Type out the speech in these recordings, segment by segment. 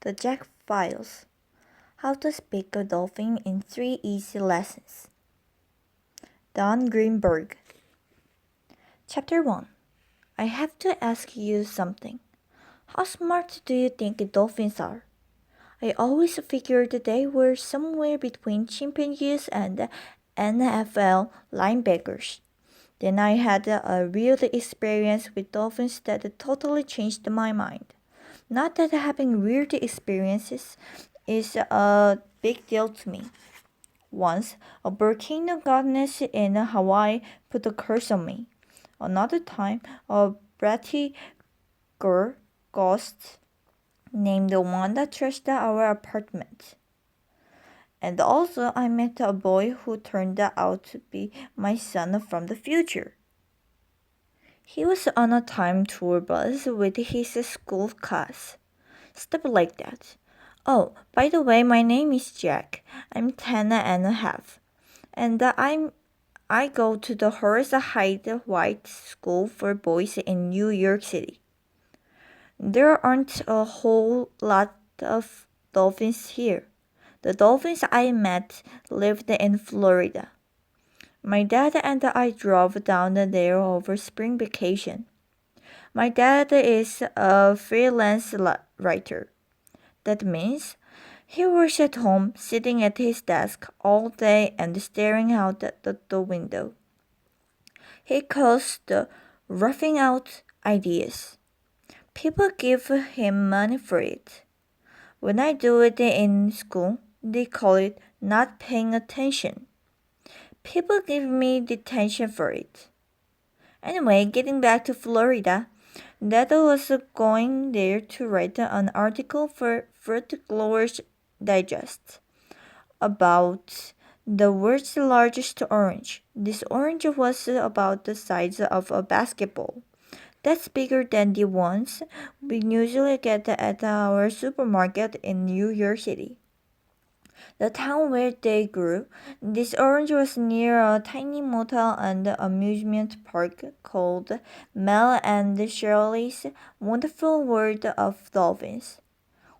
The Zack Files. How to Speak a Dolphin in 3 Easy Lessons. Don Greenberg. Chapter 1. I have to ask you something. How smart do you think dolphins are? I always figured they were somewhere between chimpanzees and NFL linebackers. Then I had a real experience with dolphins that totally changed my mind. Not that having weird experiences is a big deal to me. Once, a volcano goddess in Hawaii put a curse on me. Another time, a bratty girl ghost named Wanda trashed our apartment. And also, I met a boy who turned out to be my son from the future. He was on a time tour bus with his school class. Stuff like that. Oh, by the way, my name is Jack. I'm 10 and a half. And I go to the Horace Hyde White School for Boys in New York City. There aren't a whole lot of dolphins here. The dolphins I met lived in Florida. My dad and I drove down there over spring vacation. My dad is a freelance writer. That means he works at home, sitting at his desk all day and staring out at the window. He calls the roughing out ideas. People give him money for it. When I do it in school, they call it not paying attention. People give me detention for it. Anyway, getting back to Florida, Dad was going there to write an article for Fruit Growers Digest about the world's largest orange. This orange was about the size of a basketball. That's bigger than the ones we usually get at our supermarket in New York City. The town where they grew, this orange was near a tiny motel and amusement park called Mel and Shirley's Wonderful World of Dolphins.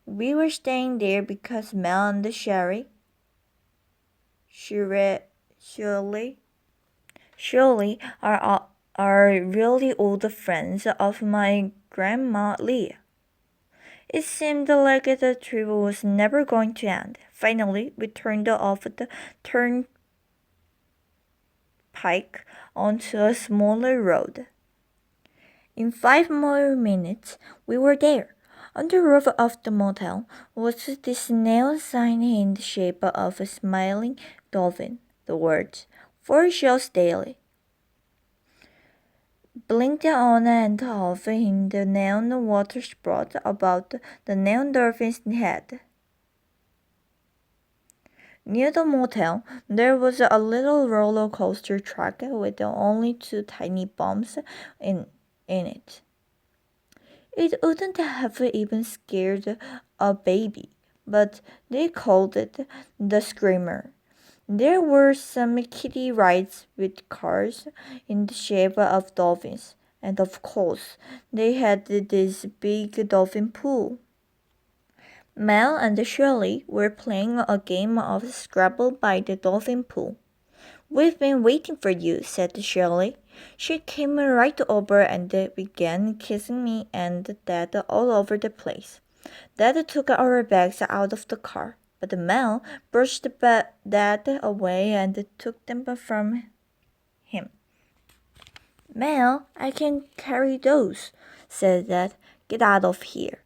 We were staying there because Mel and Shirley are really old friends of my grandma Leah. It seemed like the trip was never going to end. Finally, we turned off the turnpike onto a smaller road. In 5 more minutes, we were there. On the roof of the motel was this neon sign in the shape of a smiling dolphin. The words, "4 shows daily," blinked on and off in the neon water spout about the neon dolphin's head. Near the motel, there was a little roller coaster track with only 2 tiny bumps in it. It wouldn't have even scared a baby, but they called it the Screamer. There were some kiddie rides with cars in the shape of dolphins, and of course, they had this big dolphin pool. Mel and Shirley were playing a game of Scrabble by the dolphin pool. "We've been waiting for you," said Shirley. She came right over and began kissing me and Dad all over the place. Dad took our bags out of the car, but Mel brushed Dad away and took them from him. "Mel, I can carry those," said Dad. "Get out of here,"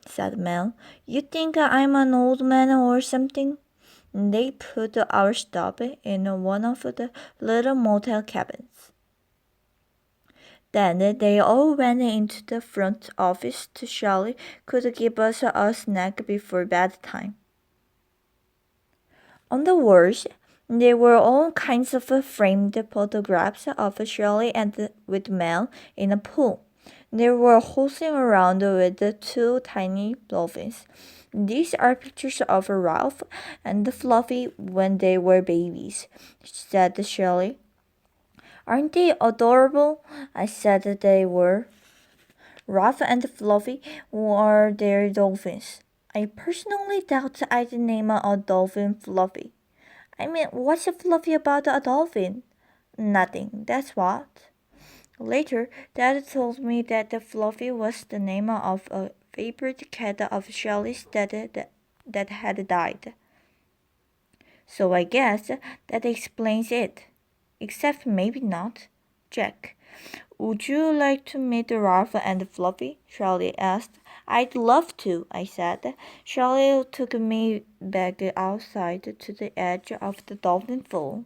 said Mel. "You think I'm an old man or something?" They put our stuff in one of the little motel cabins. Then they all went into the front office so Charlie could give us a snack before bedtime. On the walls, there were all kinds of framed photographs of Shirley and with Mel in a pool. They were horsing around with the 2 tiny dolphins. "These are pictures of Ralph and Fluffy when they were babies," said Shirley. "Aren't they adorable?" I said they were. Ralph and Fluffy were their dolphins. I personally doubt I'd name a dolphin Fluffy. I mean, what's so fluffy about a dolphin? Nothing, that's what. Later, Dad told me that the Fluffy was the name of a favorite cat of Shelley's that had died. So I guess that explains it. Except maybe not. Jack, would you like to meet Ralph and Fluffy? Charlie asked. I'd love to, I said. Charlie took me back outside to the edge of the dolphin pool.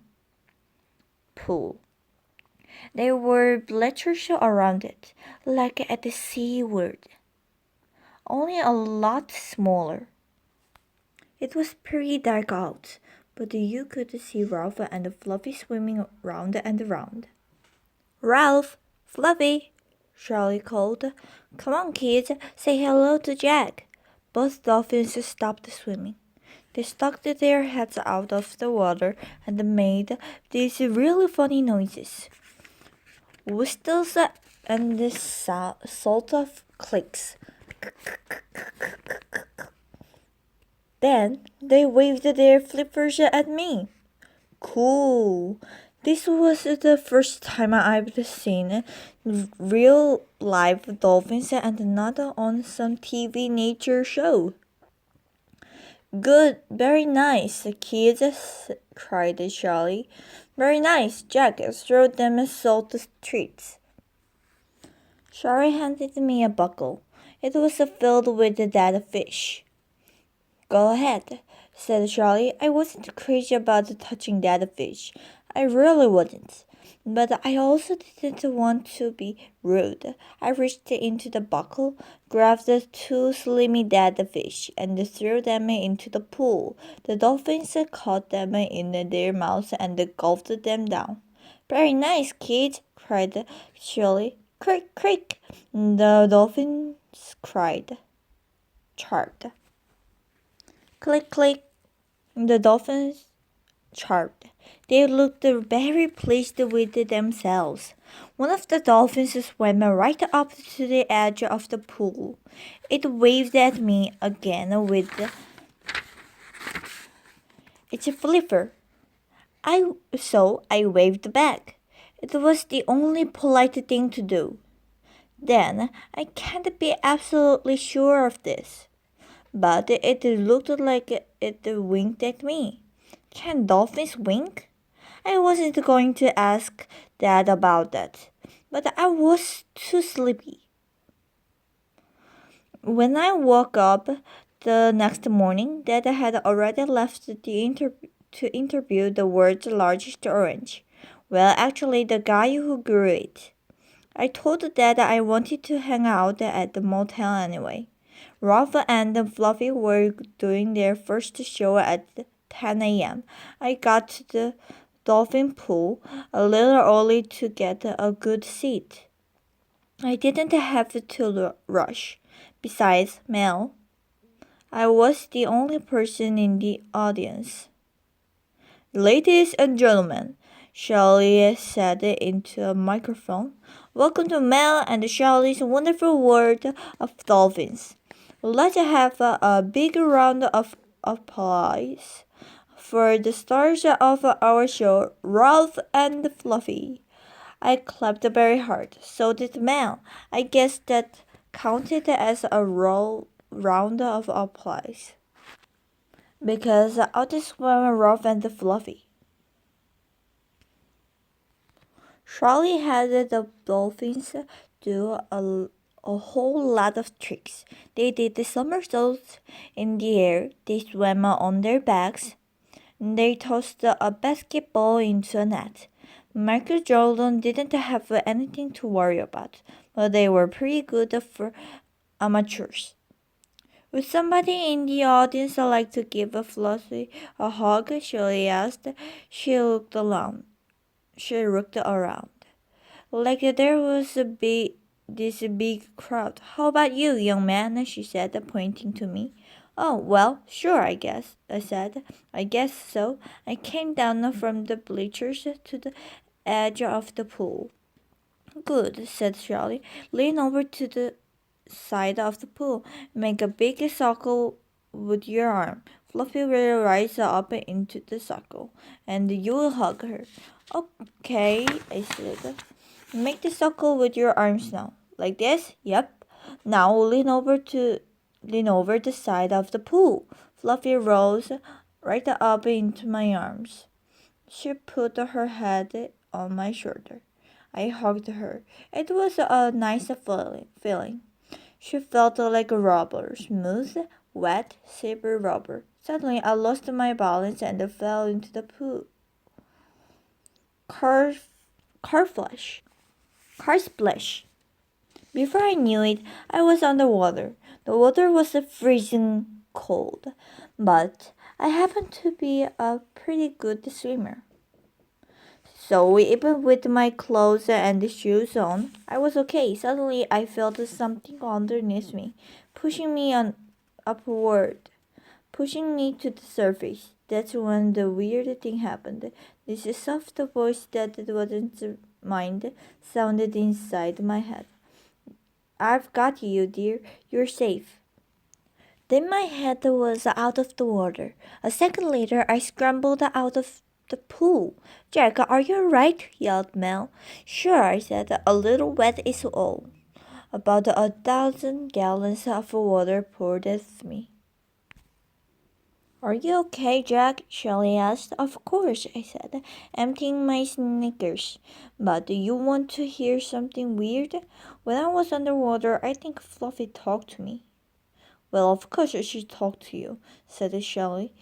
There were bleachers around it, like at the SeaWorld, only a lot smaller. It was pretty dark out, but you could see Ralph and Fluffy swimming round and around. Ralph! Fluffy! Charlie called. Come on, kids, say hello to Jack. Both dolphins stopped swimming. They stuck their heads out of the water and made these really funny noises. Whistles and the sort of clicks. Then they waved their flippers at me. Cool. This was the first time I've seen real live dolphins and not on some TV nature show. Good, very nice, kids, cried Charlie. Very nice, Jack, throw them salt treats. Charlie handed me a buckle. It was filled with dead fish. Go ahead, said Charlie. I wasn't crazy about touching dead fish. I really wasn't. But I also didn't want to be rude. I reached into the buckle, grabbed the two slimy dead fish, and threw them into the pool. The dolphins caught them in their mouths and gulped them down. Very nice, kids, cried Charlie. Crick, crick, the dolphins chirped. Click, click, the dolphins chirped. They looked very pleased with themselves. One of the dolphins swam right up to the edge of the pool. It waved at me again with its flipper. So I waved back. It was the only polite thing to do. Then, I can't be absolutely sure of this, but it looked like it winked at me. Can dolphins wink? I wasn't going to ask Dad about that, but I was too sleepy. When I woke up the next morning, Dad had already left to interview the world's largest orange. Well, actually, the guy who grew it. I told Dad I wanted to hang out at the motel anyway. Ralph and Fluffy were doing their first show at 10 a.m. I got to the dolphin pool a little early to get a good seat. I didn't have to rush. Besides, Mel, I was the only person in the audience. Ladies and gentlemen, Shelley said into a microphone, welcome to Mel and Shelley's wonderful world of dolphins. Let's have a big round of applause for the stars of our show, Ralph and Fluffy. I clapped very hard. So did Mel. I guess that counted as a round of applause. Because out swam Ralph and Fluffy. Charlie had the dolphins do a whole lot of tricks. They did the somersaults in the air. They swam on their backs. They tossed a basketball into a net. Michael Jordan didn't have anything to worry about, but they were pretty good for amateurs. Would somebody in the audience like to give Flossie a hug? Shirley asked. She looked around. Like there was this big crowd. How about you, young man? She said, pointing to me. Oh, well, sure, I guess, I said. I guess so. I came down from the bleachers to the edge of the pool. Good, said Charlie. Lean over to side of the pool. Make a big circle with your arm. Fluffy will rise up into the circle, and you will hug her. Okay, I said. Make the circle with your arms now. Like this? Yep. Now lean over the side of the pool. Fluffy rose right up into my arms. She put her head on my shoulder. I hugged her. It was a nice feeling. She felt like a rubber, smooth, wet, silver rubber. Suddenly, I lost my balance and fell into the pool. Car, car flash. Car splash. Before I knew it, I was underwater. The water was freezing cold, but I happened to be a pretty good swimmer. So even with my clothes and shoes on, I was okay. Suddenly I felt something underneath me, pushing me upward, pushing me to the surface. That's when the weird thing happened. This soft voice that wasn't mine sounded inside my head. I've got you, dear. You're safe. Then my head was out of the water. A second later, I scrambled out of the pool. Jack, are you all right? Yelled Mel. Sure, I said. A little wet is all. About 1,000 gallons of water poured at me. Are you okay, Jack? Shelley asked. Of course, I said, emptying my sneakers. But do you want to hear something weird? When I was underwater, I think Fluffy talked to me. Well, of course she talked to you, said Shelley.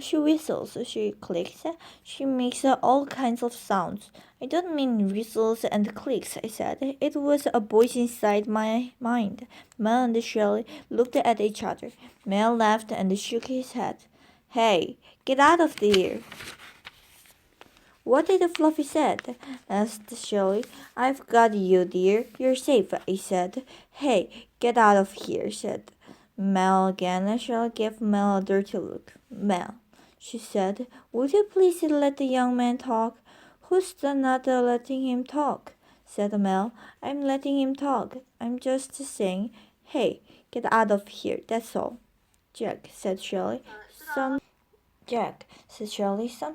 She whistles, she clicks, she makes all kinds of sounds. I don't mean whistles and clicks, I said. It was a voice inside my mind. Mel and Shelley looked at each other. Mel laughed and shook his head. Hey, get out of here. What did Fluffy said? Asked Shelley. I've got you, dear. You're safe, I said. Hey, get out of here, said Mel again. Shelley gave Mel a dirty look. Mel, she said, would you please let the young man talk? Who's not letting him talk? Said Mel. I'm letting him talk. I'm just saying, hey, get out of here, that's all. Jack, said Shelley. Some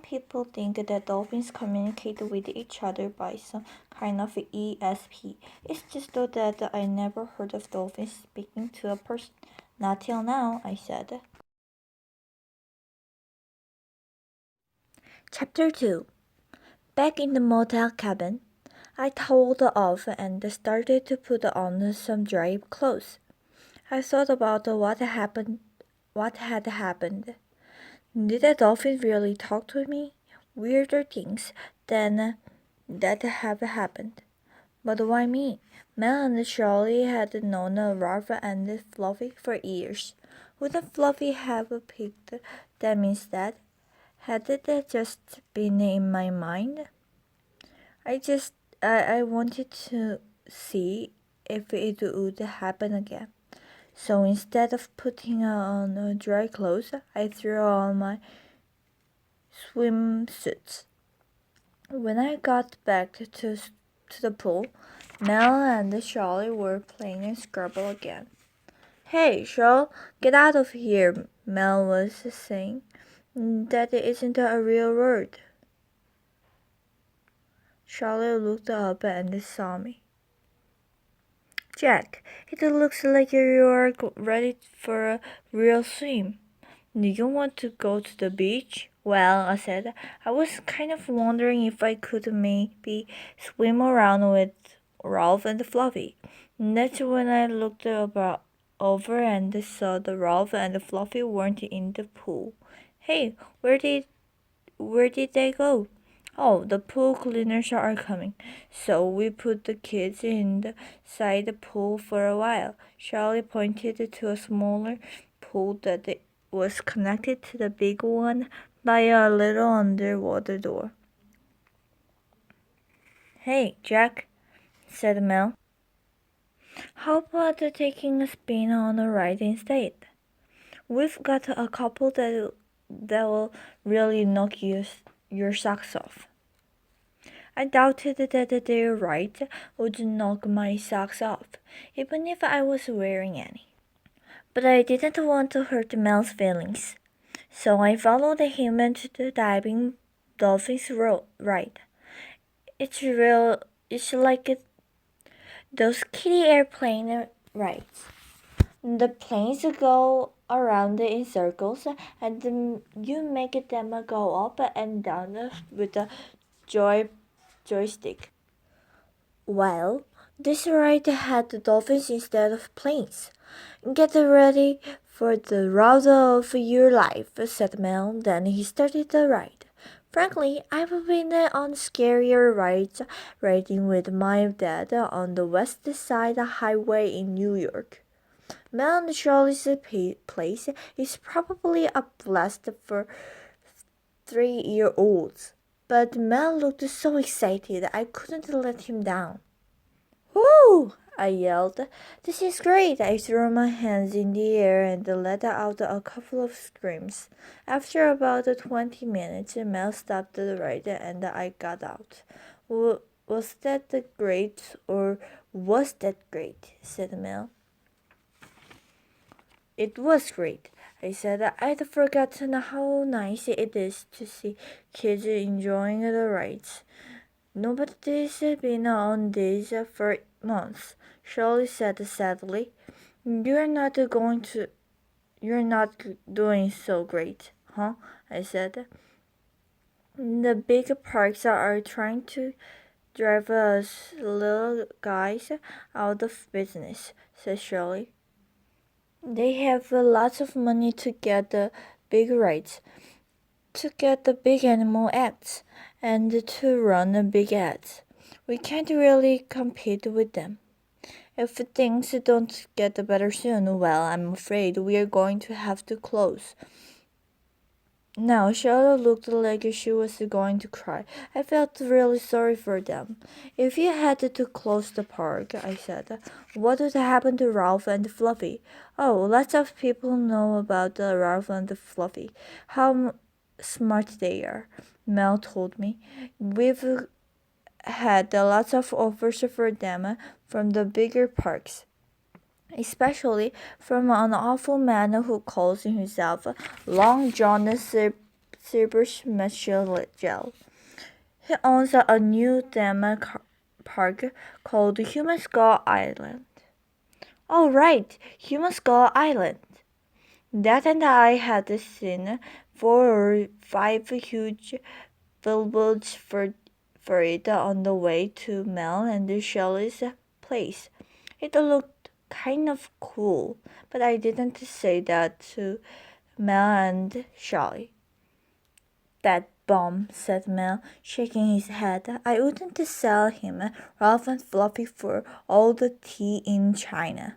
people think that dolphins communicate with each other by some kind of ESP. It's just that I never heard of dolphins speaking to a person. Not till now, I said. Chapter 2. Back in the motel cabin, I toweled off and started to put on some dry clothes. I thought about what had happened. Did the dolphin really talk to me? Weirder things than that have happened. But why me? Mel and Charlie had known Ralph and Fluffy for years. Wouldn't Fluffy have picked them instead? Had it just been in my mind? I wanted to see if it would happen again. So instead of putting on dry clothes, I threw on my swimsuits. When I got back to the pool, Mel and Charlie were playing Scrabble again. Hey, Charles, get out of here, Mel was saying. That isn't a real word. Charlie looked up and saw me. Jack, it looks like you are ready for a real swim. Do you want to go to the beach? Well, I said, I was kind of wondering if I could maybe swim around with Ralph and Fluffy. And that's when I looked over and saw that Ralph and Fluffy weren't in the pool. Hey, where did they go? Oh, the pool cleaners are coming. So we put the kids inside the pool for a while. Charlie pointed to a smaller pool that was connected to the big one by a little underwater door. Hey, Jack, said Mel. How about taking a spin on the ride instead? We've got a couple that will really knock your socks off. I doubted that their ride would knock my socks off, even if I was wearing any. But I didn't want to hurt Mel's feelings, so I followed him into the diving Dolphins ride. It's like those kiddie airplane rides. The planes go around in circles, and you make them go up and down with a joystick. Well, this ride had the dolphins instead of planes. Get ready for the ride of your life, said Mel. Then he started the ride. Frankly, I've been on scarier rides riding with my dad on the West Side Highway in New York. Mel and Charlie's place is probably a blast for 3-year-olds. But Mel looked so excited I couldn't let him down. Woo! I yelled. This is great! I threw my hands in the air and let out a couple of screams. After about 20 minutes, Mel stopped the ride and I got out. Was that great or was that great? Said Mel. It was great, I said. I'd forgotten how nice it is to see kids enjoying the rides. Nobody's been on these for months, Shirley said sadly. You're not doing so great, huh? I said. The big parks are trying to drive us little guys out of business, said Shirley. They have lots of money to get the big rides, to get the big animal acts, and to run the big ads. We can't really compete with them. If things don't get better soon, well, I'm afraid we are going to have to close. Now, Charlotte looked like she was going to cry. I felt really sorry for them. If you had to close the park, I said, what would happen to Ralph and Fluffy? Oh, lots of people know about Ralph and Fluffy. How smart they are, Mel told me. We've had lots of offers for them from the bigger parks, especially from an awful man who calls himself Long John Silverschmutzel. He owns a new theme park called Human Skull Island. Oh, right, Human Skull Island. Dad and I had seen 4 or 5 huge billboards for it on the way to Mel and Shelley's place. It looked kind of cool, but I didn't say that to Mel and Shelley. That bum, said Mel, shaking his head. I wouldn't sell him Ralph and Fluffy for all the tea in China.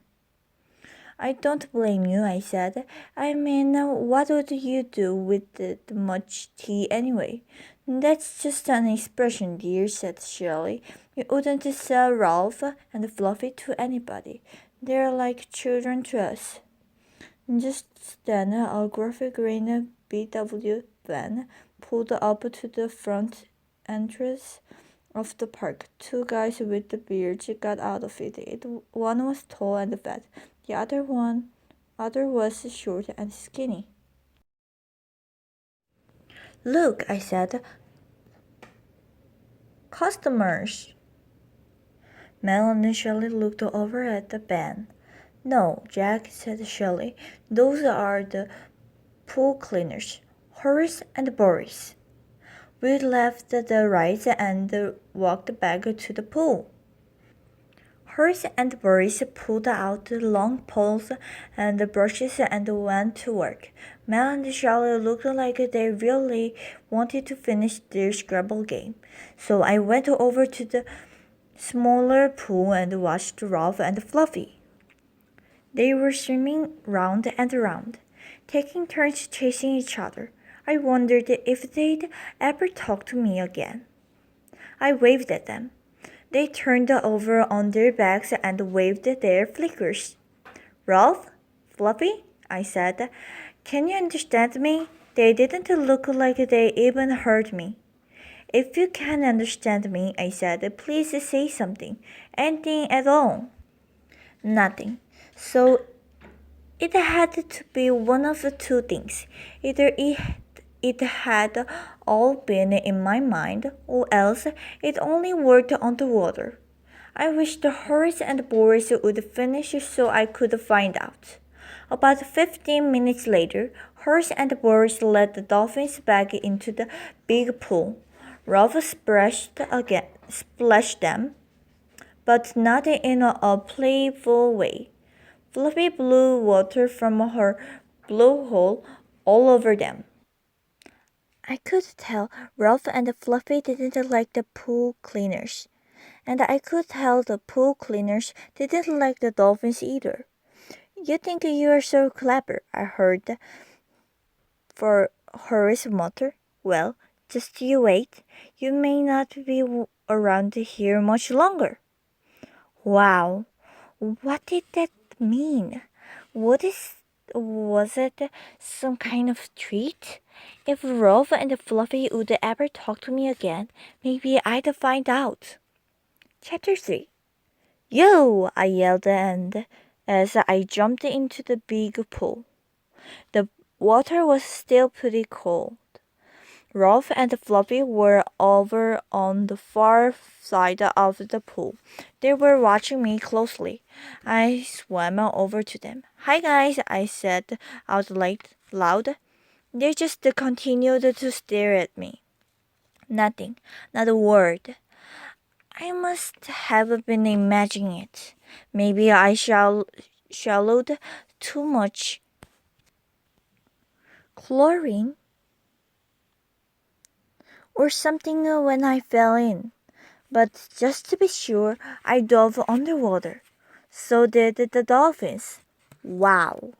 I don't blame you, I said. I mean, what would you do with much tea anyway? That's just an expression, dear, said Shirley. You wouldn't sell Ralph and Fluffy to anybody. They're like children to us. Just then, a graphic green VW van pulled up to the front entrance of the park. 2 guys with the beards got out of it. One was tall and fat. The other was short and skinny. Look, I said. Customers. Mel and Shelley looked over at the van. No, Jack, said Shelley. Those are the pool cleaners, Horace and Boris. We left the rides and walked back to the pool. Horace and Boris pulled out long poles and brushes and went to work. Mel and Charlotte looked like they really wanted to finish their Scrabble game. So I went over to the smaller pool and watched Ralph and Fluffy. They were swimming round and round, taking turns chasing each other. I wondered if they'd ever talk to me again. I waved at them. They turned over on their backs and waved their flickers. Ralph? Fluffy? I said. Can you understand me? They didn't look like they even heard me. If you can't understand me, I said, please say something. Anything at all. Nothing. So it had to be one of the two things. Either it had all been in my mind, or else it only worked underwater. I wished Horace and Boris would finish so I could find out. About 15 minutes later, Horace and Boris led the dolphins back into the big pool. Ralph splashed them, but not in a playful way. Fluffy blew water from her blowhole all over them. I could tell Ralph and Fluffy didn't like the pool cleaners, and I could tell the pool cleaners didn't like the dolphins either. You think you are so clever, I heard for Horace mutter. Well, just you wait. You may not be around here much longer. Wow, what did that mean? Was it some kind of treat? If Rolf and Fluffy would ever talk to me again, maybe I'd find out. Chapter 3. Yo! I yelled and as I jumped into the big pool. The water was still pretty cold. Rolf and Fluffy were over on the far side of the pool. They were watching me closely. I swam over to them. Hi guys, I said out loud. They just continued to stare at me. Nothing, not a word. I must have been imagining it. Maybe I swallowed too much chlorine or something when I fell in. But just to be sure, I dove underwater. So did the dolphins. Wow.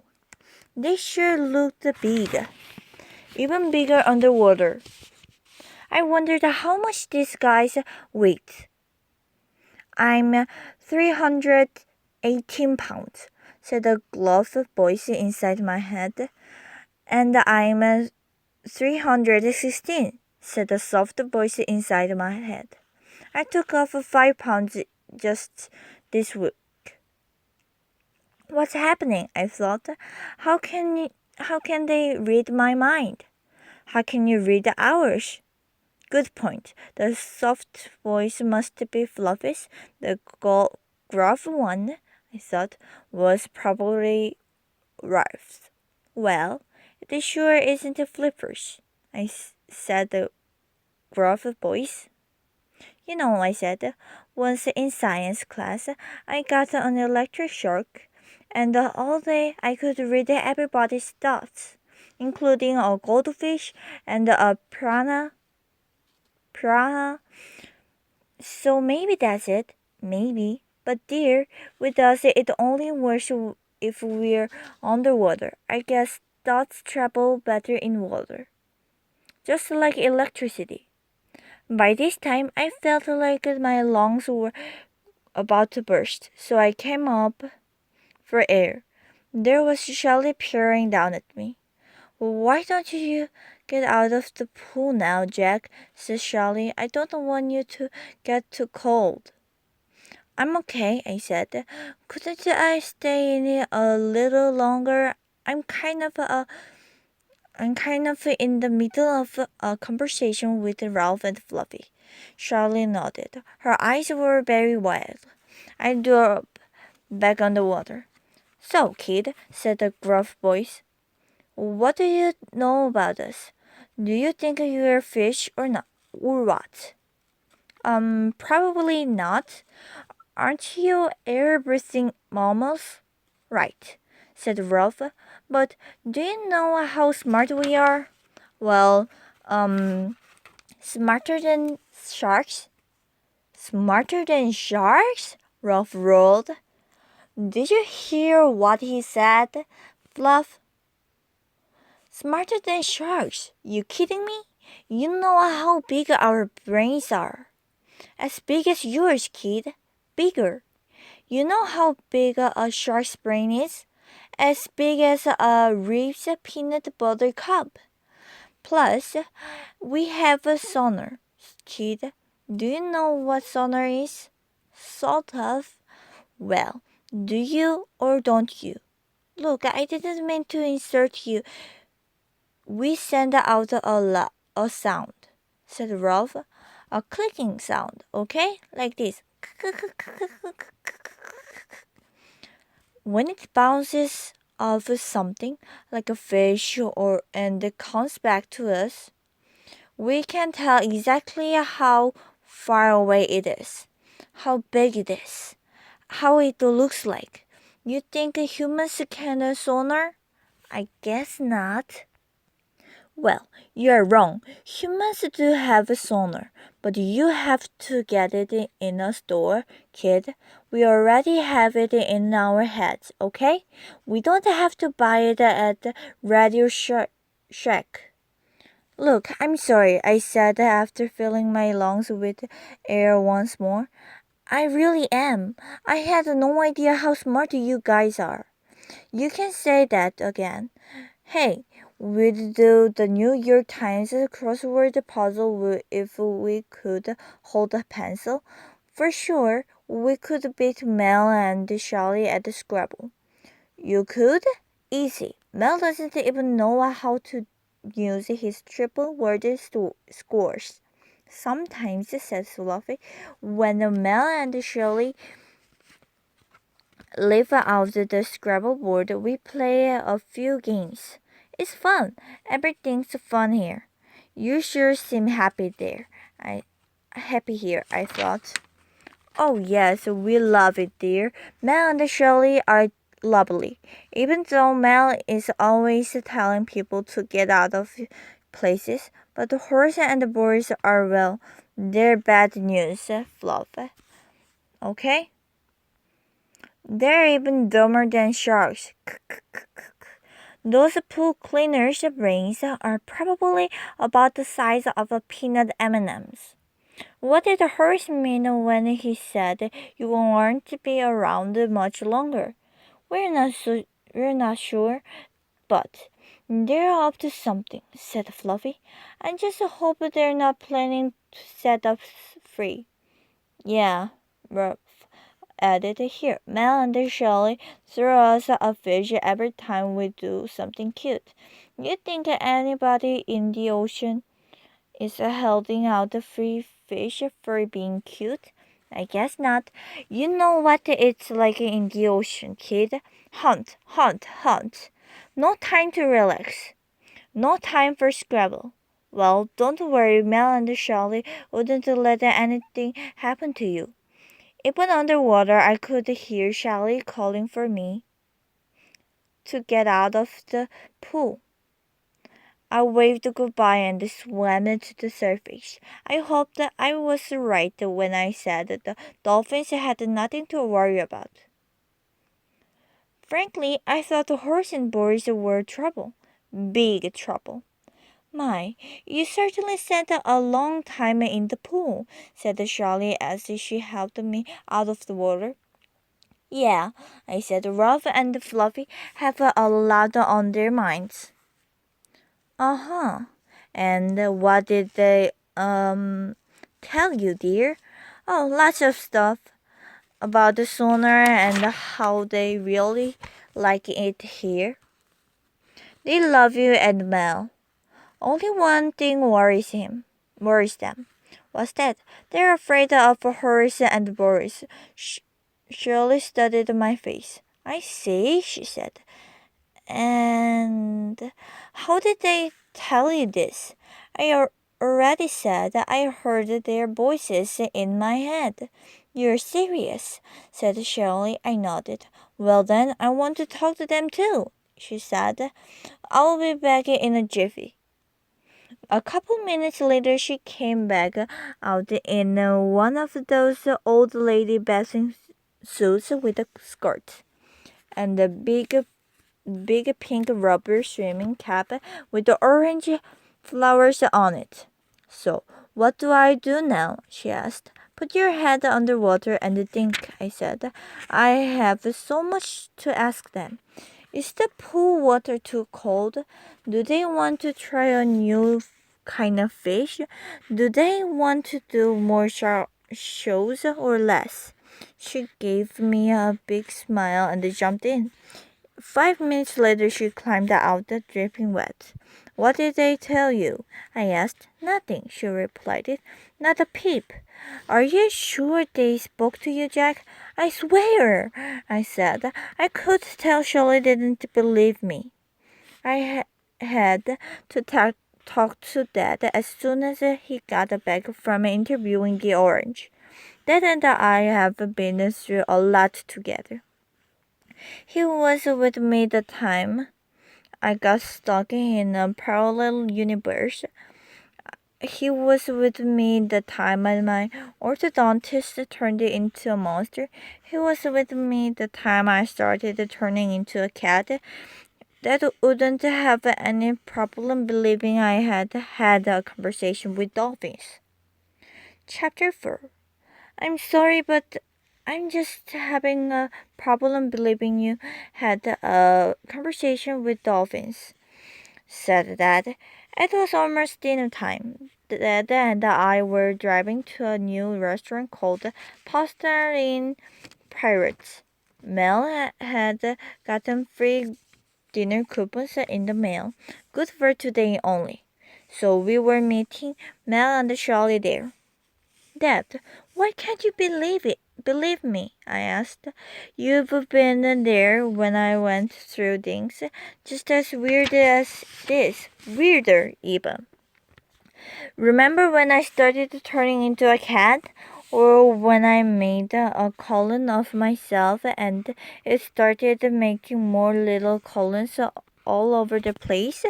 They sure looked big. Even bigger underwater. I wondered how much these guys weighed. I'm 318 pounds, said a gloved voice inside my head. And I'm 316, said a soft voice inside my head. I took off 5 pounds just this week. What's happening? I thought. How can they read my mind? How can you read ours? Good point. The soft voice must be Fluffy's. The gruff one, I thought, was probably Ralph's. Well, it sure isn't Flipper's, said the gruff voice. You know, I said, once in science class, I got an electric shock, and all day I could read everybody's thoughts, including a goldfish and a piranha. So maybe that's it. Maybe. But dear, with us it only works if we're underwater. I guess thoughts travel better in water. Just like electricity. By this time, I felt like my lungs were about to burst, so I came up for air. There was Shelley peering down at me. Why don't you get out of the pool now, Jack? Said Shelley. I don't want you to get too cold. I'm okay, I said. Couldn't I stay in it a little longer? I'm kind of in the middle of a conversation with Ralph and Fluffy. Charlie nodded. Her eyes were very wild. I dove back on the water. So, kid, said the gruff voice, what do you know about us? Do you think you're fish or not? Or what? Probably not. Aren't you air-breathing mammals? Right, said Ralph. But do you know how smart we are? Well, smarter than sharks? Smarter than sharks? Ralph roared. Did you hear what he said, Fluff? Smarter than sharks? You kidding me? You know how big our brains are. As big as yours, kid. Bigger. You know how big a shark's brain is? As big as a Reese's peanut butter cup. Plus, we have a sonar, Kid, do you know what sonar is? Sort of. Well, do you or don't you? Look, I didn't mean to insert you. We send out a sound, said Ralph. A clicking sound, okay? Like this. When it bounces off something, like a fish and it comes back to us, we can tell exactly how far away it is, how big it is, how it looks like. You think humans can sonar? I guess not. Well, you're wrong. Humans do have a sonar, but you have to get it in a store, kid. We already have it in our heads, okay? We don't have to buy it at the Radio Shack. Look, I'm sorry, I said after filling my lungs with air once more. I really am. I had no idea how smart you guys are. You can say that again. Hey, we'd do the New York Times crossword puzzle if we could hold a pencil. For sure, we could beat Mel and Charlie at the Scrabble. You could? Easy. Mel doesn't even know how to use his triple word scores. Sometimes, said Fluffy, when Mel and Shirley leave out the Scrabble board, we play a few games. It's fun. Everything's fun here. You sure seem happy there. Happy here, I thought. Oh yes, we love it, dear. Mel and Shirley are lovely. Even though Mel is always telling people to get out of places, but the horse and the boys are, well, they're bad news, Fluff. Okay? They're even dumber than sharks. Those pool cleaners' brains are probably about the size of a peanut M&Ms. What did the horse mean when he said you weren't to be around much longer? We're not sure, but they're up to something, said Fluffy. I just hope they're not planning to set us free. Yeah, Ruff added. Here, Mel and Shirley throw us a fish every time we do something cute. You think anybody in the ocean is holding out a free fish for being cute? I guess not. You know what it's like in the ocean, kid. Hunt, hunt, hunt. No time to relax. No time for Scrabble. Well, don't worry, Mel and Charlie wouldn't let anything happen to you. Even underwater, I could hear Charlie calling for me to get out of the pool. I waved goodbye and swam to the surface. I hoped that I was right when I said that the dolphins had nothing to worry about. Frankly, I thought the horse and boys were trouble. Big trouble. My, you certainly spent a long time in the pool, said Charlie as she helped me out of the water. Yeah, I said, Ruff and Fluffy have a lot on their minds. Uh-huh. And what did they, tell you, dear? Oh, lots of stuff. About the sonar and how they really like it here. They love you and Mel. Only one thing worries them. What's that? They're afraid of Horace and Boris. Shirley studied my face. I see, she said. And how did they tell you this? I already said that I heard their voices in my head. You're serious, said Shirley. I nodded. Well then, I want to talk to them too, she said. I'll be back in a jiffy. A couple minutes later, she came back out in one of those old lady bathing suits with a skirt and a big pink rubber swimming cap with the orange flowers on it. So, what do I do now? She asked. Put your head underwater and think, I said. I have so much to ask them. Is the pool water too cold? Do they want to try a new kind of fish? Do they want to do more shows or less? She gave me a big smile and jumped in. 5 minutes later, she climbed out, dripping wet. What did they tell you? I asked. Nothing, she replied. Not a peep. Are you sure they spoke to you, Jack? I swear, I said. I could tell Shirley didn't believe me. I had to talk to Dad as soon as he got back from interviewing the Orange. Dad and I have been through a lot together. He was with me the time I got stuck in a parallel universe. He was with me the time my orthodontist turned into a monster. He was with me the time I started turning into a cat. Dad wouldn't have any problem believing I had had a conversation with dolphins. Chapter 4. I'm sorry, but I'm just having a problem believing you had a conversation with dolphins, said Dad. It was almost dinner time. Dad and I were driving to a new restaurant called Pasta in Pirates. Mel had gotten free dinner coupons in the mail, good for today only. So we were meeting Mel and Charlie there. Dad, why can't you believe me? I asked. You've been there when I went through things just as weird as this. Weirder, even. Remember when I started turning into a cat? Or when I made a colon of myself and it started making more little colons all over the place?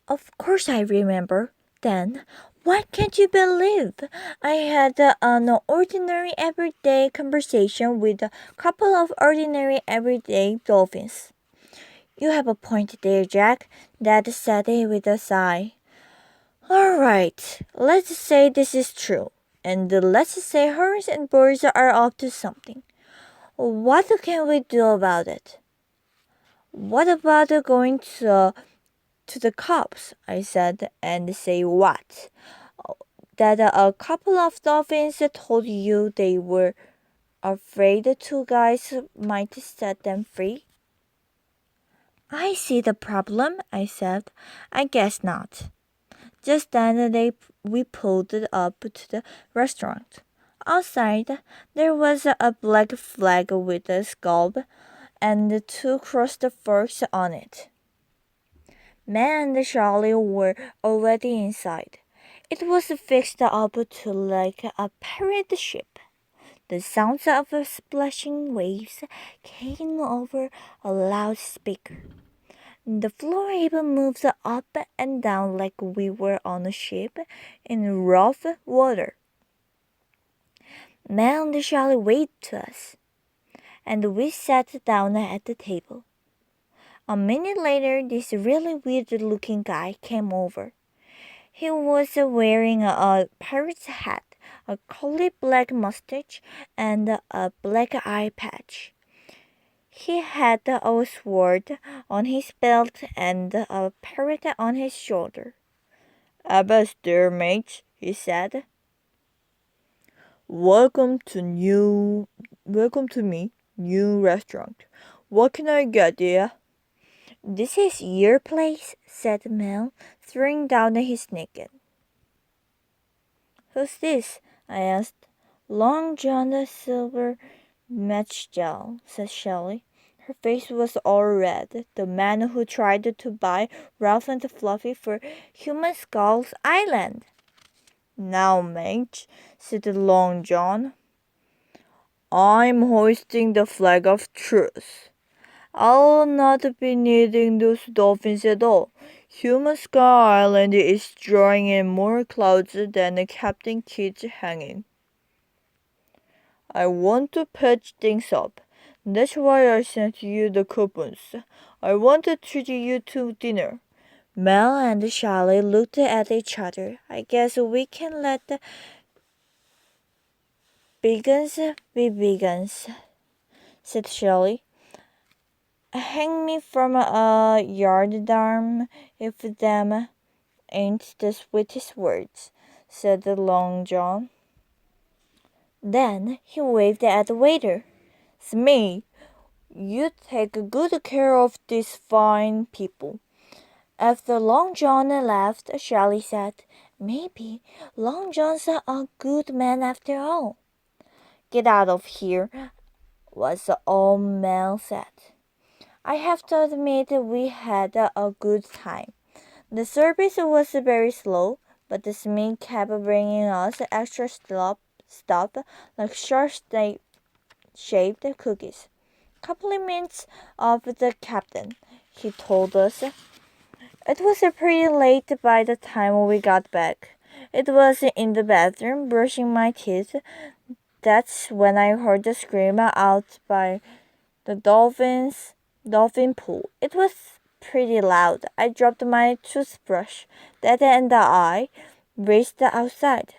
Of course I remember. Then, why can't you believe I had an ordinary everyday conversation with a couple of ordinary everyday dolphins? You have a point there, Jack, Dad said with a sigh. All right, let's say this is true, and let's say herons and birds are up to something. What can we do about it? What about going to the cops, I said, and say what? That a couple of dolphins told you they were afraid two guys might set them free? I see the problem, I said. I guess not. Just then we pulled up to the restaurant. Outside, there was a black flag with a skull and two crossed forks on it. Man and Charlie were already inside. It was fixed up to like a pirate ship. The sounds of splashing waves came over a loudspeaker. The floor even moved up and down like we were on a ship in rough water. Mel and Charlie waved to us, and we sat down at the table. A minute later, this really weird-looking guy came over. He was wearing a pirate's hat, a curly black mustache, and a black eye patch. He had a sword on his belt and a parrot on his shoulder. "Avast there, mates," he said. Welcome to me, new restaurant. What can I get you?" "This is your place," said Mel, throwing down his naked. "Who's this?" I asked. "Long John the Silver Matchgel," said Shelley. Her face was all red. "The man who tried to buy Ralph and Fluffy for Human Skulls Island." "Now, mate," said Long John, "I'm hoisting the flag of truth. I'll not be needing those dolphins at all. Human Skull Island is drawing in more clouds than Captain Kidd's hanging. I want to patch things up. That's why I sent you the coupons. I want to treat you to dinner." Mel and Charlie looked at each other. "I guess we can let the Biggins be Biggins," said Charlie. "Hang me from a yardarm if them ain't the sweetest words," said Long John. Then he waved at the waiter. "Smee, you take good care of these fine people." After Long John left, Shelley said, "Maybe Long John's a good man after all." "Get out of here," was all Mel said. I have to admit we had a good time. The service was very slow, but the Smith kept bringing us extra stuff like sharp-shaped cookies. "Compliments of the captain," he told us. It was pretty late by the time we got back. It was in the bathroom, brushing my teeth. That's when I heard the scream out by the dolphin pool. It was pretty loud. I dropped my toothbrush. Dad and I raced outside.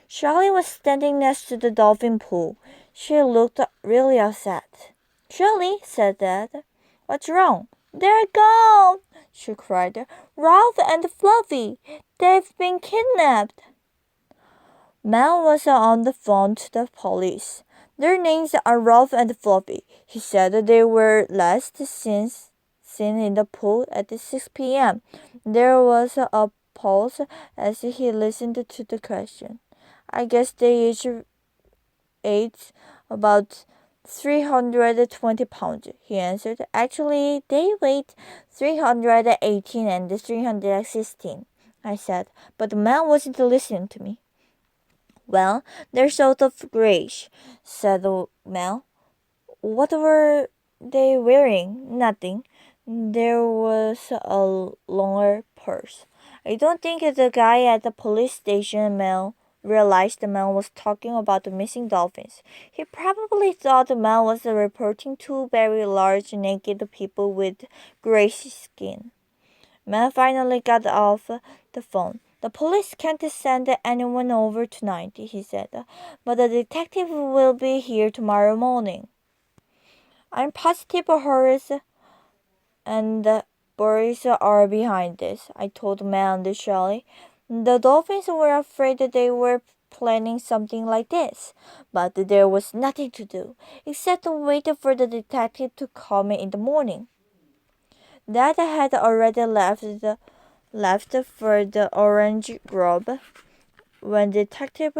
Charlie was standing next to the dolphin pool. She looked really upset. "Charlie," said Dad, "what's wrong?" "They're gone!" she cried. "Ralph and Fluffy! They've been kidnapped!" Mel was on the phone to the police. "Their names are Ralph and Fluffy," he said. "They were last seen in the pool at 6 p.m. There was a pause as he listened to the question. "I guess they each ate about 320 pounds, he answered. "Actually, they weighed 318 and 316, I said, but Mel wasn't listening to me. "Well, they're sort of grayish," said Mel. "What were they wearing?" "Nothing." There was a longer pause. "I don't think the guy at the police station realized Mel was talking about the missing dolphins. He probably thought Mel was reporting two very large naked people with grayish skin." Mel finally got off the phone. "The police can't send anyone over tonight," he said, "but the detective will be here tomorrow morning." "I'm positive Horace and Boris are behind this," I told Mel and Shelley. "The Dolphins were afraid that they were planning something like this, but there was nothing to do except wait for the detective to come in the morning." Dad had already left for the orange grove when Detective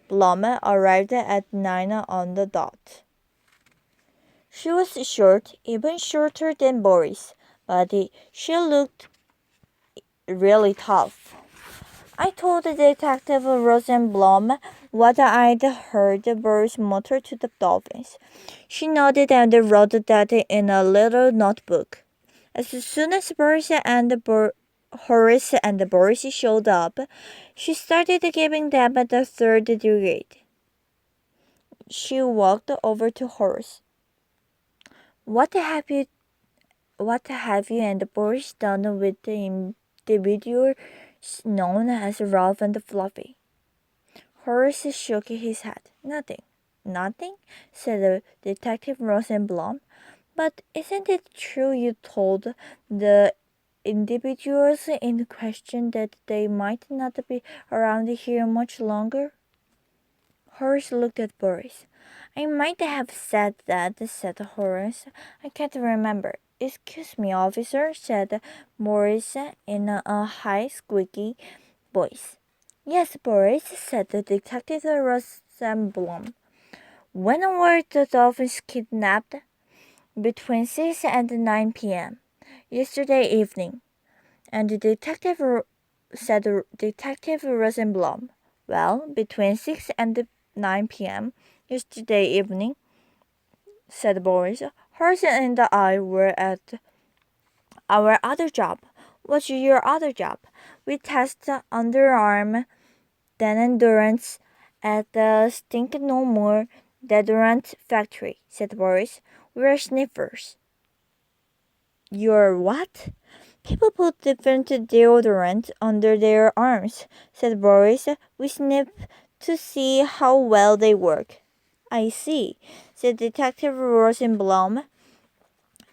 Blum arrived at 9 on the dot. She was short, even shorter than Boris, but she looked really tough. I told Detective Rosenblum what I'd heard Boris mutter to the Dolphins. She nodded and wrote that in a little notebook. As soon as Horace and Boris showed up, she started giving them the third degree. She walked over to Horace. What have you and Boris done with the individuals known as Ralph and Fluffy?" Horace shook his head. "Nothing." "Nothing?" said Detective Rosenblum. "But isn't it true you told the individuals in question that they might not be around here much longer?" Horace looked at Boris. "I might have said that," said Horace. "I can't remember." "Excuse me, officer," said Boris in a high, squeaky voice. "Yes, Boris," said the Detective Rosenblum. "When were the Dolphins kidnapped?" "Between 6 and 9 p.m. yesterday evening." And the detective said Detective Rosenblum. "Well, between 6 and 9 p.m. yesterday evening," said Boris, "Horace and I were at our other job." "What's your other job?" "We test underarm deodorants at the Stink No More deodorant factory," said Boris. "We're sniffers." "You're what?" "People put different deodorant under their arms," said Boris. "We sniff to see how well they work." "I see," said Detective Rosenblum.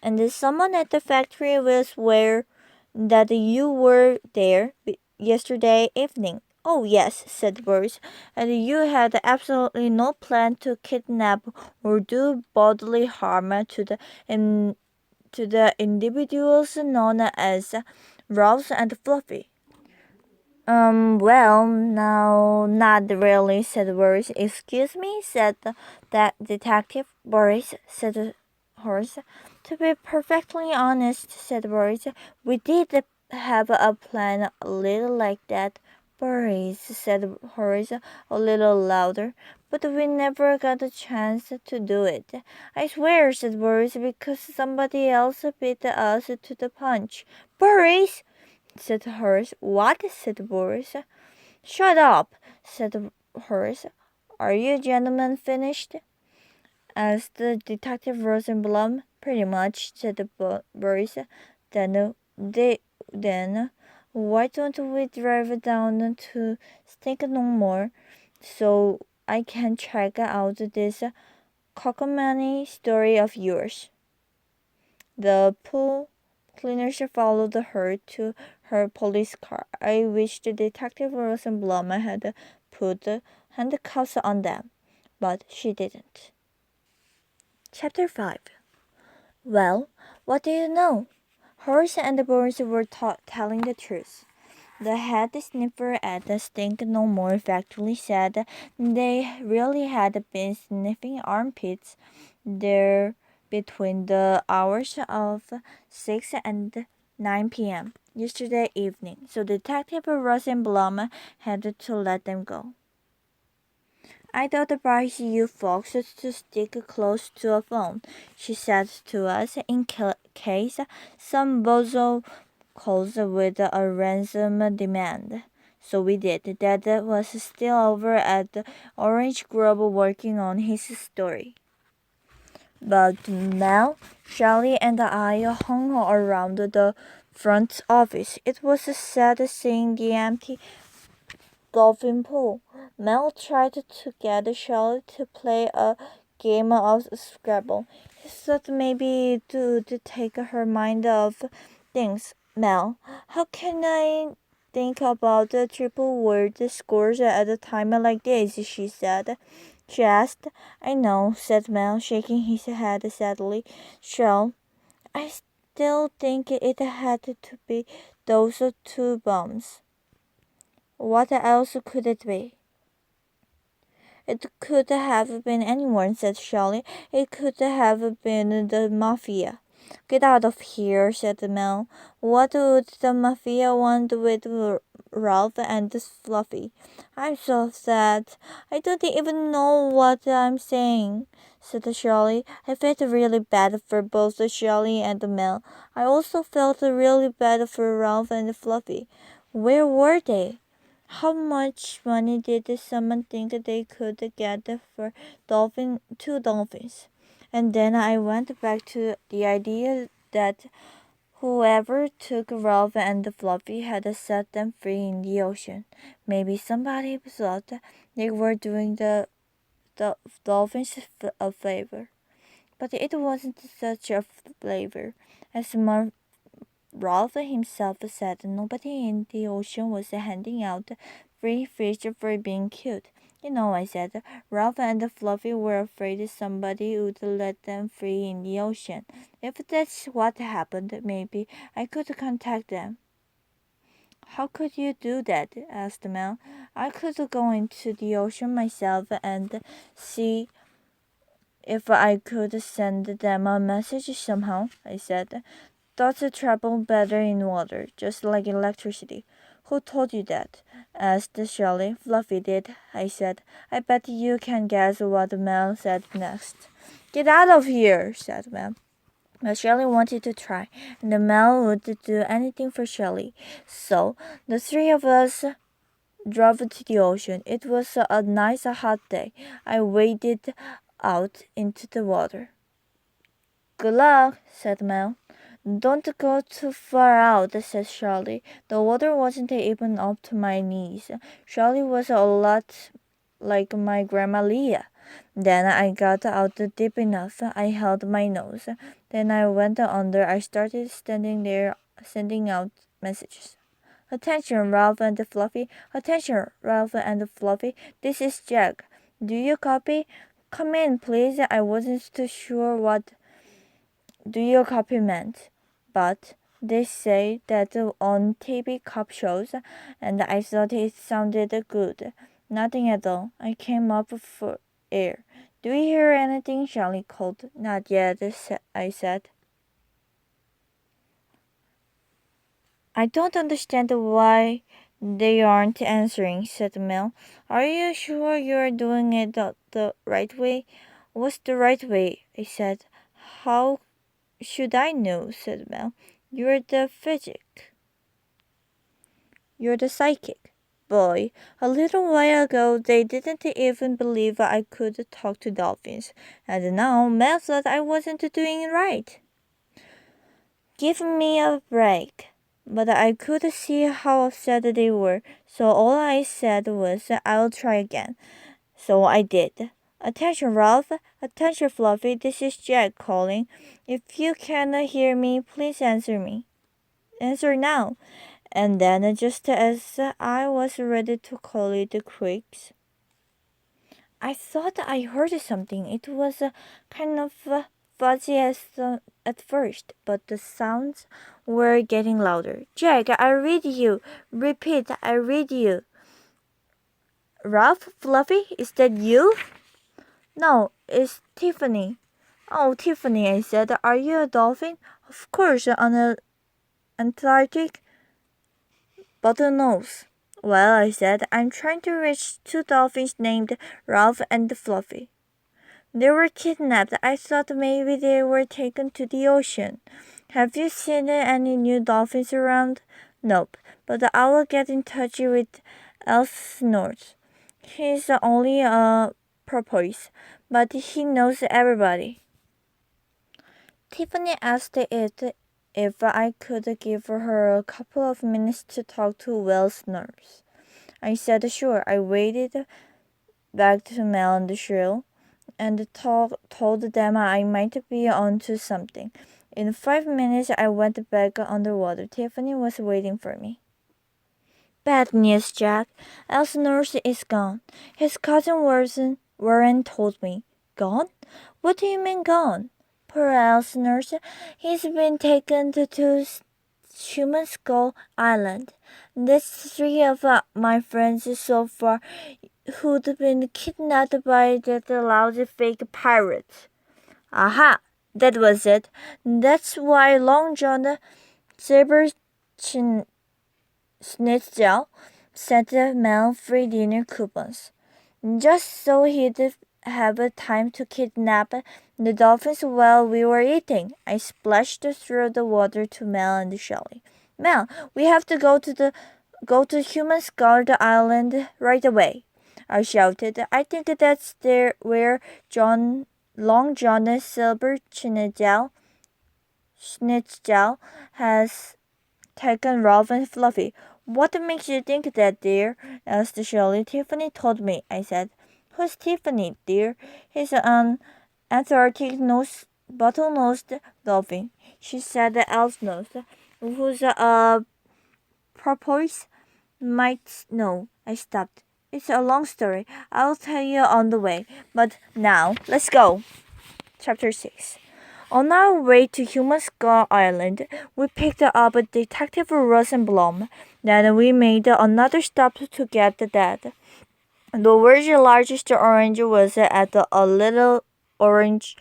"And someone at the factory will swear that you were there yesterday evening. Oh, yes, said Boris, and you had absolutely no plan to kidnap or do bodily harm to the individuals known as Ralph and Fluffy. Well, no, not really, said Boris. Excuse me, said that detective. Boris, said Horace. To be perfectly honest, said Boris, we did have a plan a little like that. Boris, said Horace a little louder, but we never got a chance to do it. I swear, said Boris, because somebody else beat us to the punch. Boris! Said Horace. What? Said Boris. Shut up, said Horace. Are you gentlemen finished? Asked the Detective Rosenblum. Pretty much, said Boris. Then why don't we drive down to Stink no more so I can check out this cockamamie story of yours? The pool cleaners followed her to her police car. I wish the Detective Rosenblum had put handcuffs on them, but she didn't. Chapter 5. Well, what do you know? Horace and Boris were telling the truth. The head sniffer at the Stink No More factory said they really had been sniffing armpits there between the hours of 6 and 9 p.m. yesterday evening, so Detective Rosenblum had to let them go. I'd advise you folks to stick close to a phone, she said to us, in case some bozo calls with a ransom demand. So we did. Dad was still over at the Orange Grove working on his story. But Mel, Charlie, and I hung around the front office. It was sad seeing the empty dolphin pool. Mel tried to get Charlie to play a game of Scrabble. He thought maybe it would take her mind off things. Mel, how can I think about the triple word scores at a time like this? She asked. I know, said Mel, shaking his head sadly. Shell, I still think it had to be those two bums. What else could it be? It could have been anyone, said Shelley. It could have been the mafia. Get out of here, said Mel. What would the mafia want with Ralph and Fluffy? I'm so sad. I don't even know what I'm saying, said Shelley. I felt really bad for both Shelley and Mel. I also felt really bad for Ralph and Fluffy. Where were they? How much money did someone think they could get for two dolphins? And then I went back to the idea that whoever took Ralph and Fluffy had set them free in the ocean. Maybe somebody thought they were doing the dolphins a favor. But it wasn't such a favor. As Ralph himself said nobody in the ocean was handing out free fish for being cute. You know, I said, Ralph and Fluffy were afraid somebody would let them free in the ocean. If that's what happened, maybe I could contact them. How could you do that? Asked Mel. I could go into the ocean myself and see if I could send them a message somehow, I said. Thoughts travel better in water, just like electricity. Who told you that? Asked Shelley. Fluffy did, I said. I bet you can guess what Mel said next. Get out of here, said Mel. But Shelley wanted to try, and Mel would do anything for Shelley. So the three of us drove to the ocean. It was a nice hot day. I waded out into the water. Good luck, said Mel. Don't go too far out, said Charlie. The water wasn't even up to my knees. Charlie was a lot like my Grandma Leah. Then I got out deep enough. I held my nose. Then I went under. I started standing there, sending out messages. Attention, Ralph and Fluffy. Attention, Ralph and Fluffy. This is Jack. Do you copy? Come in, please. I wasn't too sure what do you copy meant, but they say that on TV cop shows, and I thought it sounded good. Nothing at all. I came up for air. Do you hear anything? Charlie called. Not yet, I said. I don't understand why they aren't answering, said Mel. Are you sure you're doing it the right way? What's the right way? I said. How should I know? Said Mel. You're the physic. You're the psychic. Boy, a little while ago they didn't even believe I could talk to dolphins, and now Mel thought I wasn't doing it right. Give me a break. But I could see how upset they were, so all I said was, I'll try again. So I did. Attention, Ralph. Attention, Fluffy. This is Jack calling. If you can hear me, please answer me. Answer now. And then, just as I was ready to call it quits, I thought I heard something. It was kind of fuzzy at first, but the sounds were getting louder. Jack, I read you. Repeat, I read you. Ralph, Fluffy, is that you? No, it's Tiffany. Oh, Tiffany, I said. Are you a dolphin? Of course, on the Antarctic. Bottlenose. Well, I said, I'm trying to reach two dolphins named Ralph and Fluffy. They were kidnapped. I thought maybe they were taken to the ocean. Have you seen any new dolphins around? Nope, but I will get in touch with Snort. He's only a porpoise, but he knows everybody. Tiffany asked it if I could give her a couple of minutes to talk to Will's nurse. I said sure. I waded back to Mel and Shrill and told them I might be onto something. In 5 minutes, I went back underwater. Tiffany was waiting for me. Bad news, Jack. Al's nurse is gone. His cousin Warren told me. Gone? What do you mean gone? Poor Al's nurse. He's been taken to Human Skull Island. That's 3 of my friends so far who'd been kidnapped by that lousy fake pirate. Aha! That was it. That's why Long John Silver Schnitzel sent Mel free dinner coupons, just so he'd have time to kidnap the dolphins while we were eating. I splashed through the water to Mel and Shelley. Mel, we have to go to Human Skull Island right away, I shouted. I think that's where Long John Silver Schnitzel has taken Ralph and Fluffy. What makes you think that, dear? Asked Shirley. Tiffany told me, I said. Who's Tiffany, dear? He's an Antarctic bottlenose dolphin. She said elf nose. Who's a porpoise? Might know. I stopped. It's a long story. I'll tell you on the way. But now, let's go. Chapter 6. On our way to Human Skull Island, we picked up Detective Rosenblum. Then we made another stop to get the dad. The world's largest orange was at a little orange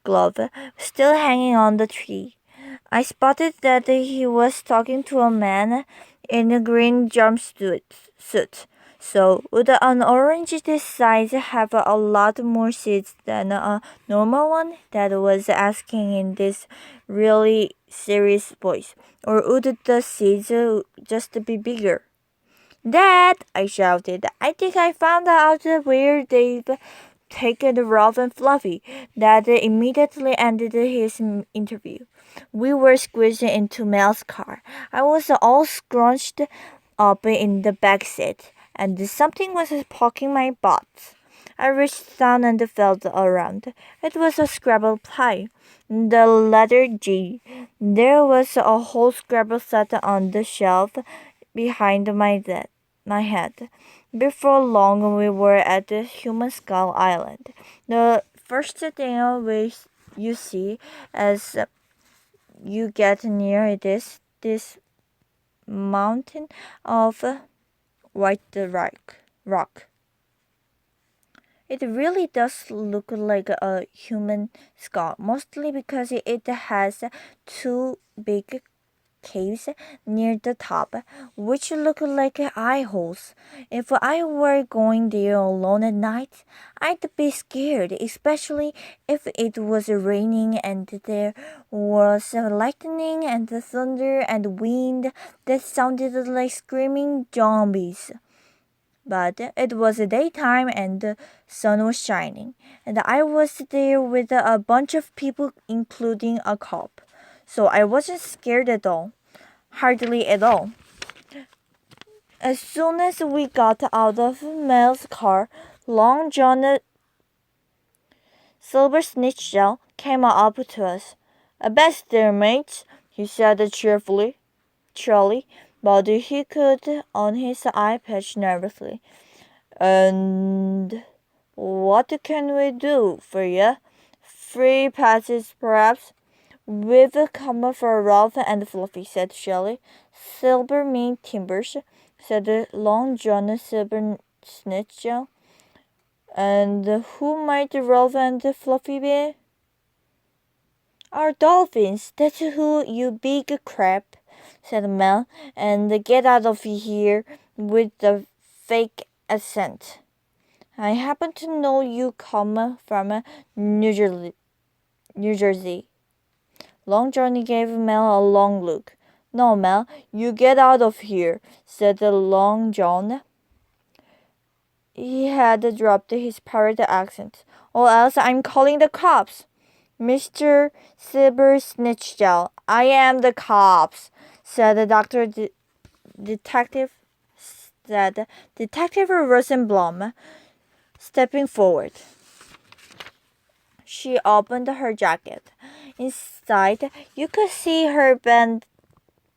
glove still hanging on the tree. I spotted that he was talking to a man in a green jumpsuit. So, would an orange this size have a lot more seeds than a normal one? Dad was asking in this really serious voice. Or would the seeds just be bigger? Dad, I shouted. I think I found out where they've taken Ralph and Fluffy. Dad immediately ended his interview. We were squeezed into Mel's car. I was all scrunched up in the back seat, and something was poking my butt. I reached down and felt around. It was a Scrabble pie. The letter G. There was a whole Scrabble set on the shelf behind my head. Before long, we were at the Human Skull Island. The first thing you see as you get near it is this mountain of white rock. It really does look like a human skull, mostly because it has two big caves near the top, which look like eye holes. If I were going there alone at night, I'd be scared, especially if it was raining and there was lightning and thunder and wind that sounded like screaming zombies. But it was daytime and the sun was shining, and I was there with a bunch of people, including a cop. So I wasn't scared at all. Hardly at all. As soon as we got out of Mel's car, Long John Silver Snitchell came up to us. "Best there, mates," he said cheerfully. Charlie, but he could on his eye patch nervously. "And what can we do for you? Free passes, perhaps?" "We've come for Ralph and Fluffy," said Shelley. "Silver mean timbers," said Long John Silver Snitchell. "And who might Ralph and Fluffy be?" "Our dolphins, that's who, you big crap," said Mel, "and get out of here with the fake accent. I happen to know you come from New Jersey. Long Johnny gave Mel a long look. "No, Mel, you get out of here," said Long John. He had dropped his pirate accent. "Or else I'm calling the cops." "Mr. Silver Snitchell, I am the cops," said Detective Rosenblum, stepping forward. She opened her jacket. Inside, you could see her band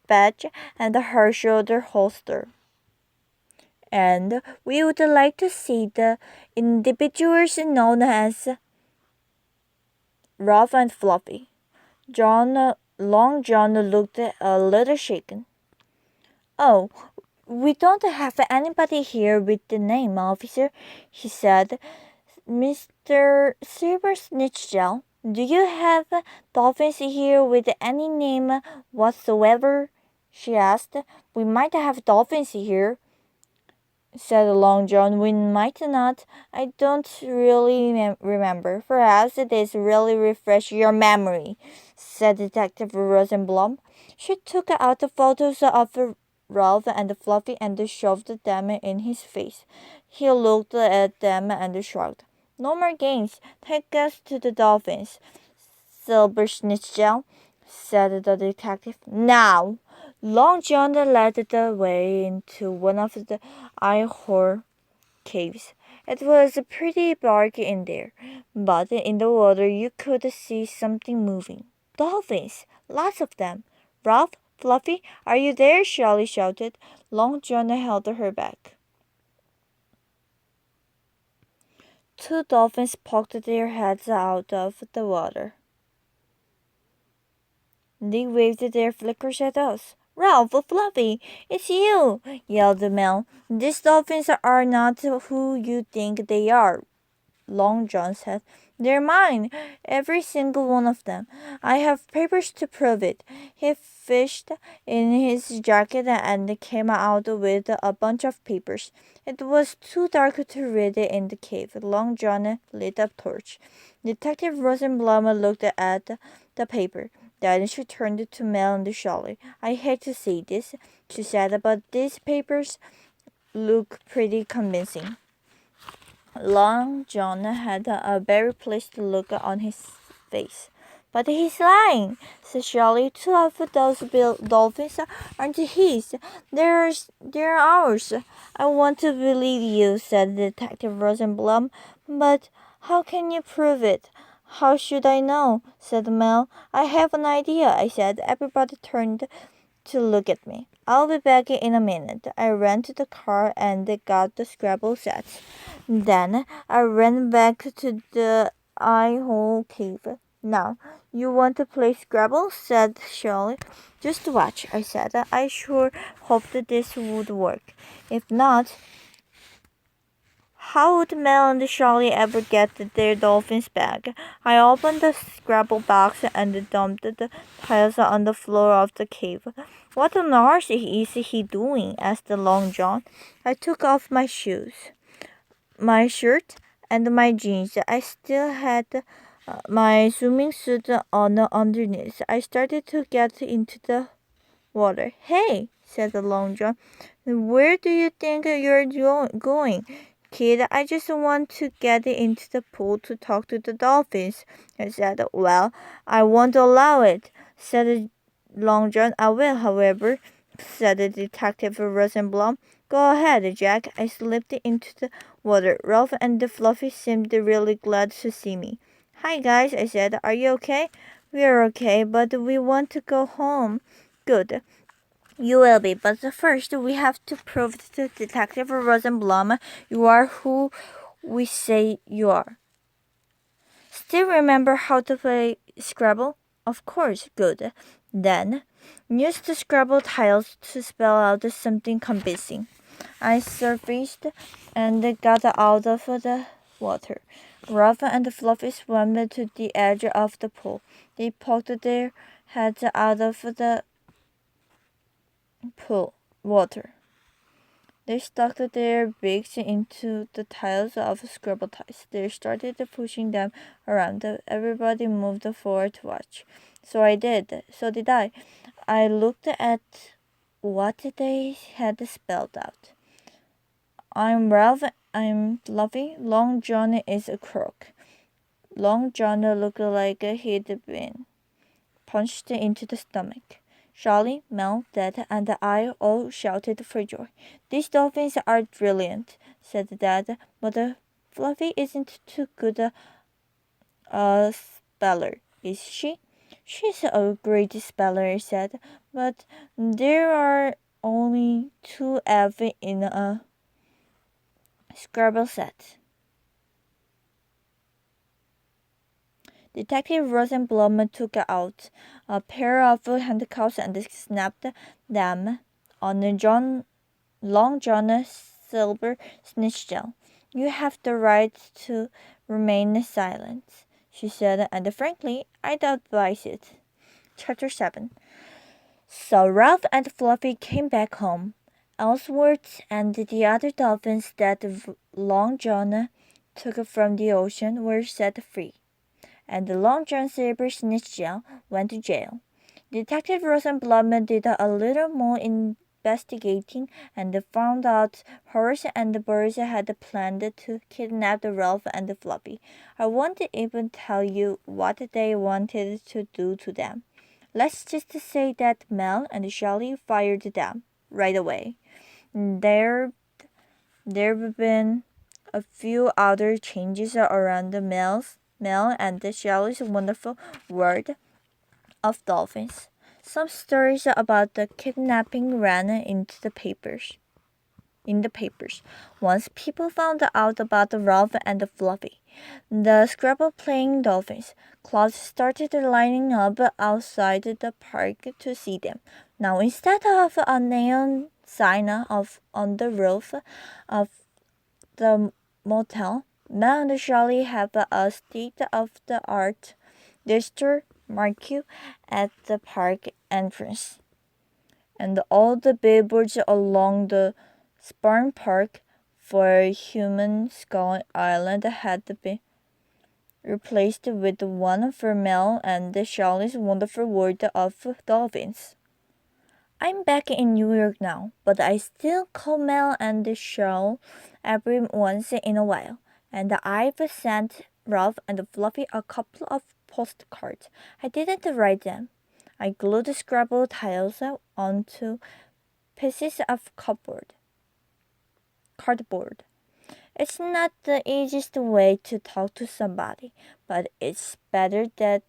badge and her shoulder holster. "And we would like to see the individuals known as Ralph and Fluffy." Long John looked a little shaken. "Oh, we don't have anybody here with the name, officer," he said. "Mr. Silver Snitchell, do you have dolphins here with any name whatsoever?" she asked. "We might have dolphins here," said Long John. "We might not. I don't really remember. Perhaps this really refresh your memory," said Detective Rosenblum. She took out the photos of Ralph and Fluffy and shoved them in his face. He looked at them and shrugged. "No more games. Take us to the dolphins, Silver Snitchell," said the detective. "Now!" Long John led the way into one of the eye-hole caves. It was pretty dark in there, but in the water you could see something moving. "Dolphins! Lots of them! Ralph, Fluffy, are you there?" Shelley shouted. Long John held her back. Two dolphins poked their heads out of the water. They waved their flickers at us. "Ralph, Fluffy, it's you!" yelled Mel. "These dolphins are not who you think they are," Long John said. "They're mine, every single one of them. I have papers to prove it." He fished in his jacket and came out with a bunch of papers. It was too dark to read in the cave. Long John lit a torch. Detective Rosenblum looked at the paper. Then she turned to Mel and Shelley. "I hate to say this," she said, "but these papers look pretty convincing." Long John had a very pleased look on his face. "But he's lying," said Shelley. "Two of those dolphins aren't his. They're ours." "I want to believe you," said Detective Rosenblum, But how can you prove it? How should I know? Said Mel. I have an idea, I said. Everybody turned to look at me. I'll be back in a minute. I ran to the car and got the Scrabble sets. Then I ran back to the eye-hole cave. Now, you want to play Scrabble? Said Shirley. Just watch, I said. I sure hoped this would work. If not, how would Mel and Charlie ever get their dolphins back? I opened the Scrabble box and dumped the tiles on the floor of the cave. What on earth is he doing? Asked Long John. I took off my shoes, my shirt, and my jeans. I still had my swimming suit on underneath. I started to get into the water. Hey, said Long John, where do you think you're going? Kid, I just want to get into the pool to talk to the dolphins. I said, well, I won't allow it, said Long John. I will, however, said Detective Rosenblum. Go ahead, Jack. I slipped into the water. Ralph and Fluffy seemed really glad to see me. Hi, guys, I said. Are you okay? We're okay, but we want to go home. Good. You will be, but first we have to prove to Detective Rosenblum you are who we say you are. Still remember how to play Scrabble? Of course, good. Then, use the Scrabble tiles to spell out something convincing. I surfaced and got out of the water. Ralph and Fluffy swam to the edge of the pool. They poked their heads out of the pool water. They stuck their beaks into the tiles of Scrabble tiles. They started pushing them around. Everybody moved forward to watch. So I did. So did I. I looked at what they had spelled out. I'm Ralph. I'm Fluffy. Long John is a crook. Long John looked like he'd been punched into the stomach. Charlie, Mel, Dad, and I all shouted for joy. These dolphins are brilliant, said Dad, but Fluffy isn't too good a speller, is she? She's a great speller, I said, but there are only two F in a Scrabble set. Detective Rosenblum took out a pair of handcuffs and snapped them on Long John's silver snitch-tail. You have the right to remain silent, she said, and frankly, I'd advise it. Chapter 7. So Ralph and Fluffy came back home. Ellsworth and the other dolphins that Long John took from the ocean were set free, and the Long John Silver Snitch-tail went to jail. Detective Rosenblum did a little more investigating and found out Horace and the birds had planned to kidnap Ralph and Fluffy. I won't even tell you what they wanted to do to them. Let's just say that Mel and Shelley fired them right away. There've been a few other changes around the Mel and Shelley's wonderful world of dolphins. Some stories about the kidnapping ran into the papers. In the papers, once people found out about Ralph and Fluffy, the Scrabble-playing dolphins, clubs started lining up outside the park to see them. Now, instead of a neon sign on the roof of the motel, Mel and Charlie have a state-of-the-art distur marquee at the park entrance, and all the billboards along the Sparn Park for Human Skull Island had been replaced with one for Mel and Charlie's wonderful world of dolphins. I'm back in New York now, but I still call Mel and Charlie every once in a while, and I've sent Ralph and Fluffy a couple of postcards. I didn't write them. I glued Scrabble tiles onto pieces of cardboard. It's not the easiest way to talk to somebody, but it's better than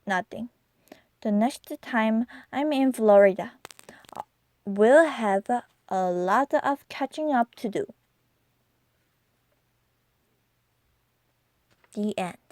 nothing. The next time I'm in Florida, we'll have a lot of catching up to do. The end.